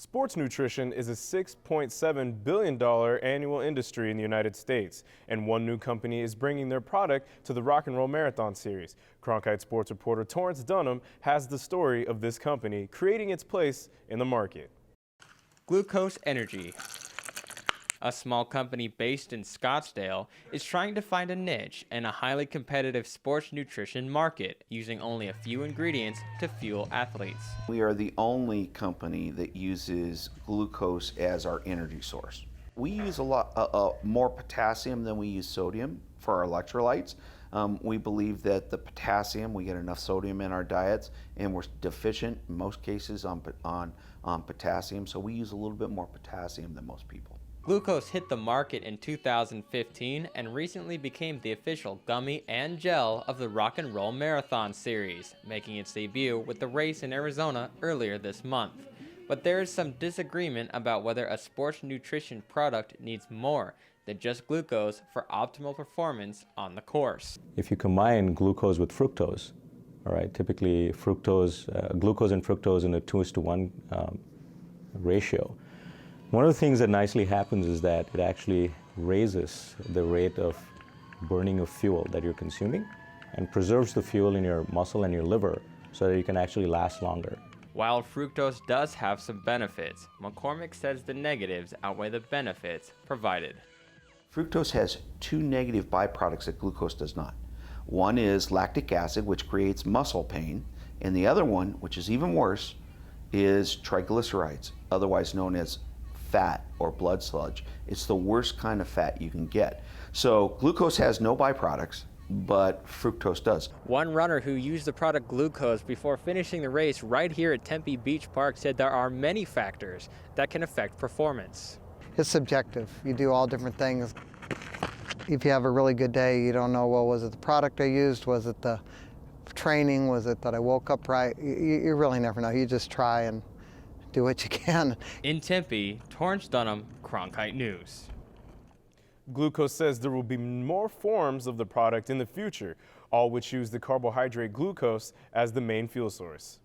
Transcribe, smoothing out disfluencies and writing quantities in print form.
Sports nutrition is a $6.7 billion annual industry in the United States, and one new company is bringing their product to the Rock and Roll Marathon Series. Cronkite sports reporter Torrence Dunham has the story of this company creating its place in the market. Glukos Energy, a small company based in Scottsdale, is trying to find a niche in a highly competitive sports nutrition market, using only a few ingredients to fuel athletes. We are the only company that uses glucose as our energy source. We use a lot more potassium than we use sodium for our electrolytes. We believe that the potassium, we get enough sodium in our diets, and we're deficient in most cases on potassium, so we use a little bit more potassium than most people. Glukos hit the market in 2015 and recently became the official gummy and gel of the Rock and Roll Marathon Series, making its debut with the race in Arizona earlier this month. But there is some disagreement about whether a sports nutrition product needs more than just glucose for optimal performance on the course. If you combine glucose with fructose, all right, typically glucose and fructose in a 2:1 ratio. One of the things that nicely happens is that it actually raises the rate of burning of fuel that you're consuming and preserves the fuel in your muscle and your liver so that you can actually last longer. While fructose does have some benefits, McCormick says the negatives outweigh the benefits provided. Fructose has two negative byproducts that glucose does not. One is lactic acid, which creates muscle pain, and the other one, which is even worse, is triglycerides, otherwise known as fat or blood sludge. It's the worst kind of fat you can get. So glucose has no byproducts, but fructose does. One runner who used the product Glukos before finishing the race right here at Tempe Beach Park said there are many factors that can affect performance. It's subjective. You do all different things. If you have a really good day, you don't know, well, was it the product I used? Was it the training? Was it that I woke up right? You really never know. You just try and do what you can. In Tempe, Torrence Dunham, Cronkite News. Glukos says there will be more forms of the product in the future, all which use the carbohydrate glucose as the main fuel source.